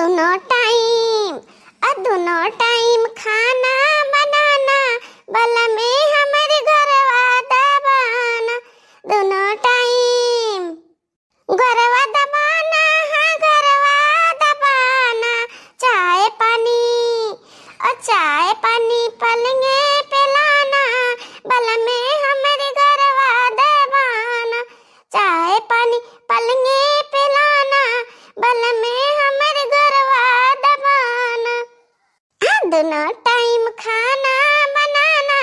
दोनों टाइम खाना बनाना बला में हमारे घरवा दबाना। दोनों टाइम घरवा दबाना, हाँ घरवा दबाना। चाय पानी पलंगे पे लाना बला में हमारे घरवा दबाना। चाय पानी पलंगे पे लाना बला में हमारे घरवा दबाना। दोनों टाइम खाना बनाना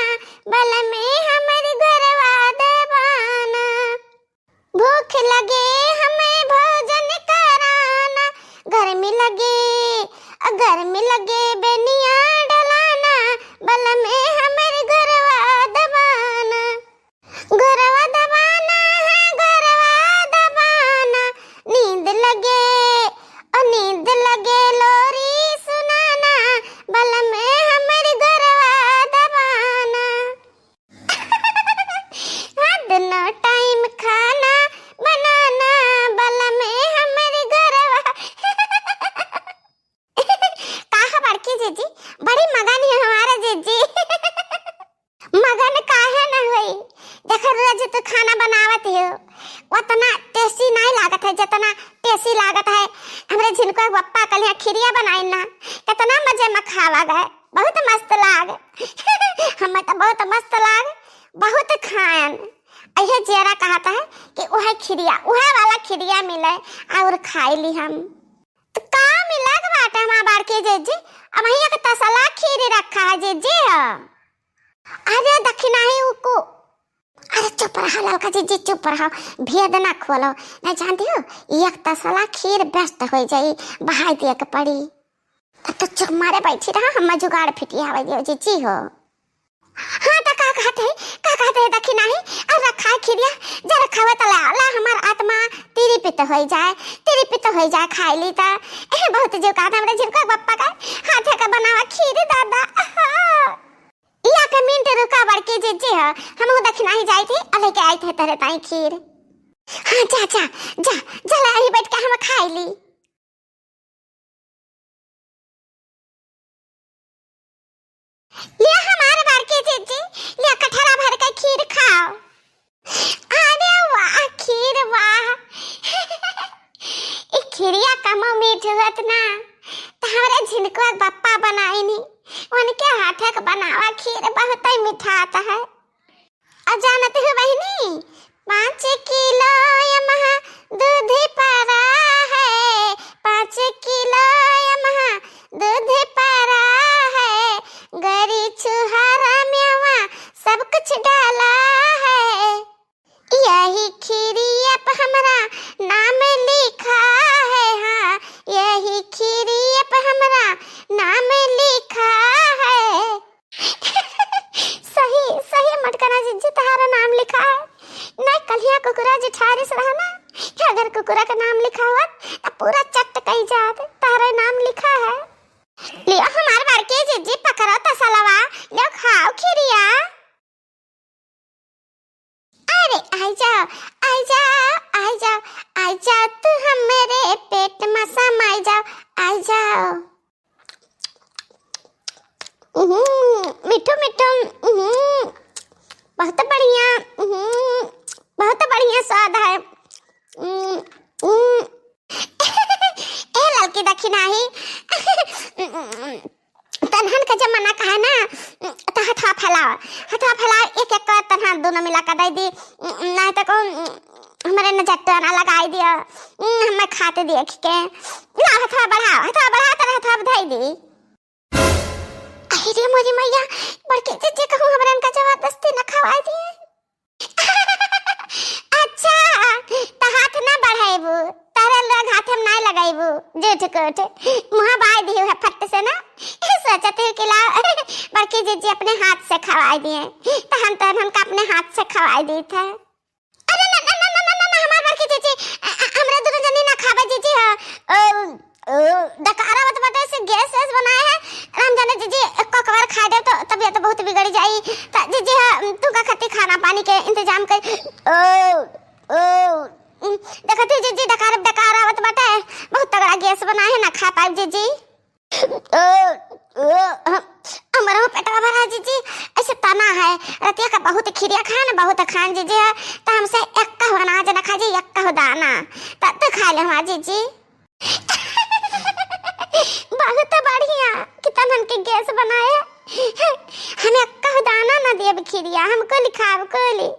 बला में हमारे घरवा दबाना। भूख लगे हमें भोजन कराना, गर्मी लगे बेनिया डलाना बला में हमारे घरवा दबाना। घरवा दबाना, हाँ घरवा दबाना। नींद लगे लोरी सुनाना बला में हमारे घरवा दबाना। दोनों टाइम खाना बनाना बला में हमारे घरवा। काहा बड़की जीजी बड़ी मगन है हमारा जीजी। मगन काहे न होई, देखो रोज तो खाना बनावत हो, उतना टेस्टी नहीं लागत है जितना टेस्टी लागत है हमरे जिनको पप्पा कल यहाँ खिरिया बनाई ना, कितना मजे में खावा गए, बहुत मस्त लाग। हमें तो बहुत मस्त लाग, बहुत खायन। यह जेरा कहता है कि वह वाला खिरिया मिले और खाई ली हम। तो का मिला के बाटे हमारा बाड़के जीजी, अब यहाँ के तसला खीरी रखा है जीजी। अरे दक्षिणा ही उको, अरे चुप रहो लड़का जीजी, चुप रहो, भेद ना खोलो। नहीं जानती हो एक तसला खीर बेस्ट हो जाई, बहाई दिया के पड़ी। तो चुप मारे बैठी रहा, हम जुगाड़ फिटिया आवे दियो जीजी हो। हाँ तो का कहते है दक्षिणा ही और रखा है खीरिया, जरा खावे तो ला हमार आत्मा तेरी पित हो जाए खाई ली ता। बहुत जो का हमरे जिनको पप्पा का हाथ का बनावा खीर दादा। या के मिनट रुका बड़के जीजी हो, हम दक्षिणा ही जाई थी और लेके आई थे तेरे ताई खीर। हाँ जा यहीं बैठ के हम खाई ली। लिया हमारे बड़के जीजी, लिया कटोरा भर के खीर खाओ। अरे वाह खीर वाह। खीरिया कमो मीठ होत ना, तो हमारे जिनको पप्पा बनाई नी उनके हाथ का बनावा खीर बहुत ही मीठा आता है। और जानते हो बहनी 5 किलो यमहा दूध पड़ा है, 5 किलो यमहा दूध पड़ा है। गरी छुहारा मेवा सब कुछ डाला है, यही खीरिया पे हमारा नाम लिखा है। हाँ यही खीरिया पे हमारा नाम लिखा है। सही मटकना जीजी तुम्हारा नाम लिखा है। नहीं कलिया कुकुरा जिठारी से रहा ना, अगर कुकुरा का नाम लिखा हुआ तो पूरा चट कही जात तुम्हारा नाम लिखा है। लियो हमारे बड़के जीजी पकड़ो तसलवा, लियो खाओ खीरिया। अरे आई जाओ तू हमारे पेट में समाई जाओ, आई जाओ। मिठू बहुत बढ़िया स्वाद है। ए लड़की दक्षिणा ही तनहन का जमाना का है ना, तो हथवा फैलाओ एक तनहन दोनों मिला कर दे दी, नहीं तो हमारे नजर ना लगाई दिया, हमें खाते देख के। ला हथवा बढ़ाओ तर हथवा बधाई दी। अरे मोरी मैया बड़के जीजी कहूँ हमारे इनका जबरदस्ती न खवाई दिए। अच्छा तो हाथ ना बढ़ाइबू, तारे लोग हाथ हम नहीं लगाइबू, झूठ कोठ मुँह बाई दी है फट से ना। सोचते हो कि ला बड़की जीजी अपने हाथ से खवाई दिए, तो हम अपने हाथ से खवाई दी थे। अरे ना हमारे बड़की जीजी हमरे दोनों जनी ना खावे जीजी है। डकारा मत बटे से गैस बनाए है, हम जाने जीजी एक कवर खा दे तो तबीयत तो बहुत बिगड़ जाई। तो जीजी तू का खाती खाना पानी के इंतजाम कर। देखो ती जीजी डकार आवत बाटे, बहुत तगड़ा गैस बना है ना खा पाए जीजी। हमारा पेटवा भरा जीजी, ऐसे तना है रतिया का बहुत खिरिया खान बहुत खान जीजी, तो हमसे एक का अनाज ना खा जी, एक का दाना तो खा ले हमारा जीजी। बहुत बढ़िया कितना के गैस बनाया, हमें एक का दाना ना दिए खिरिया, हमको लिखाव कोली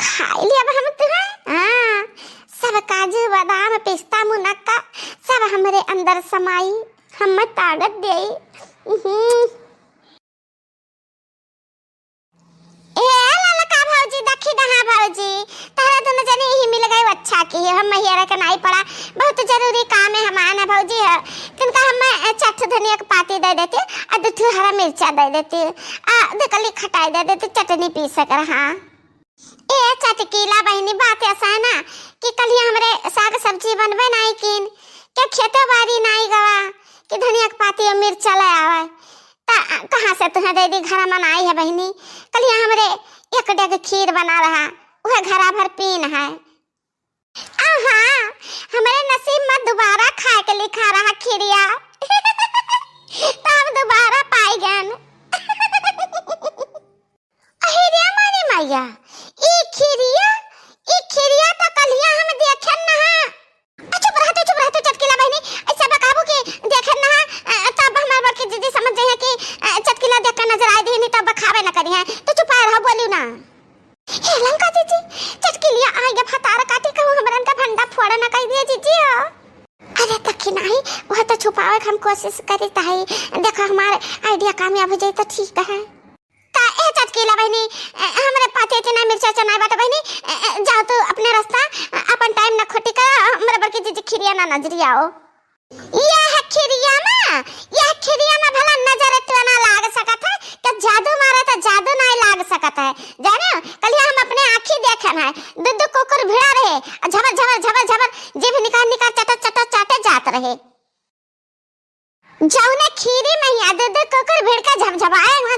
खाई लिया हम तो है। हाँ सब काजू बादाम पिस्ता मुनक्का सब हमारे अंदर समाई, हम ताकत दे। देखी दहा भौजी तारा दोनों जने ही मिल गए, अच्छा की है हम महिया का नहीं पड़ा, बहुत जरूरी काम है हमारा भौजी है। किनका हम चट धनिया का पाती दे देते और दो हरा मिर्चा दे देते, दकली खटाई दे देते, चटनी पी सकर। हाँ ए चटकीला बहनी बात ऐसा है ना कि कल ही हमारे साग सब्जी बनबे नहीं किन क्या खेतो बाड़ी नहीं गवा कि धनिया का पाती और मिर्चा ले आवे, कहाँ से तुम्हें दे दी घर मनाई है बहनी। कल यहाँ हमारे एक डेग खीर बना रहा, वह घरा भर पीन है। हाँ हमारे नसीब में दोबारा खाए के लिखा रहा खीरिया, तब दोबारा पाई गन। अहिरिया मानी मैया ई खीरिया तो कलिया हम देखे ना। चुप रहते चटकीला बहनी, ऐसा बकाबू के देखे ना तब हमारे बड़की दीदी समझ जाए कि चटकीला देख कर नजर आए दी नहीं तब खावे ना करी है, तो चुप रहो बोलियो ना। हे लंका जीजी चटकीलिया आ गया फतार काटी कहूं हमरन का भंडा फोड़ा ना कह दिए जीजी। अरे तकी नहीं वह तो छुपावे हम कोशिश करी ताई, देखो हमारे आइडिया कामयाब हो जाए तो ठीक है। का ए चटकीला बहनी हमरे पाते इतना मिर्चा चनाई बात बहनी, जाओ तो अपने रास्ता अपन टाइम ना खोटी का, हमरे बड़की जीजी खिरिया ना नजरी आओ। यह खिरिया में भला नजर तो ना लाग सकत है कि जादू मारा तो जादू नहीं लाग सकत है, जाने कल हम अपने आंखी देखन है दूध कुकुर भिड़ा रहे झबर जीभ निकाल चाटे जात रहे, जौने खीरी में ही दूध कुकुर भिड़ के झमझमाए हुए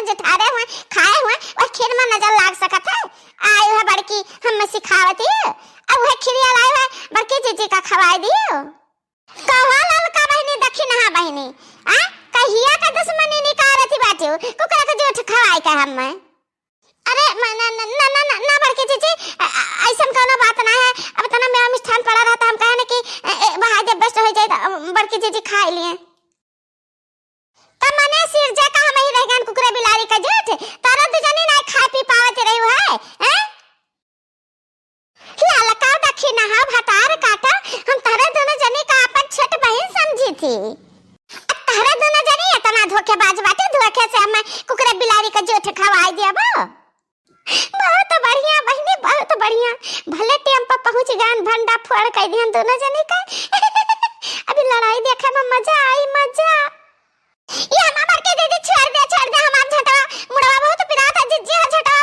जठारे हुए खाए हुए और खीर में नजर लाग सकत है। आए हुए बड़की हम सिखावती अब वह खिरिया लाए हुए बड़की जीजी का खवाई दियो। कहा ललका बहनी दखी नहा बहनी आ कहिया का दुश्मनी निकारती बाटू कुकरा के झूठ खवाई का हम। अरे ना बड़की जीजी ऐसा कोनो बात ना है, अब तना मेरा मिष्ठान पड़ा रहता हम कहे ना कि भाई जब बेस्ट हो जाए बड़की जीजी खा लिए तब मने सिरजा का हम ही रह गन कुकरा बिलारी का झूठ तारा दुजनी ना खा पी पावत रही है हैं। ललका दखी नहा भतार काटा हम तारा दोनों जने का अपन छोट बहन समझी थी, तारा दोनों जने इतना धोखेबाज बाटे धोखे से हम कुकरा बिलारी का झूठ खवाई दिया बा। बहुत बढ़िया बहनी बहुत बढ़िया, भले टाइम पर पहुंच गए भंडा फोड़ कर दिया दोनों जने का। अभी लड़ाई देखे में मजा आई मजा। ये हम बड़के दीदी छोड़ दे हम आप झटा मुड़वा बहुत पिरा था जीजी झटा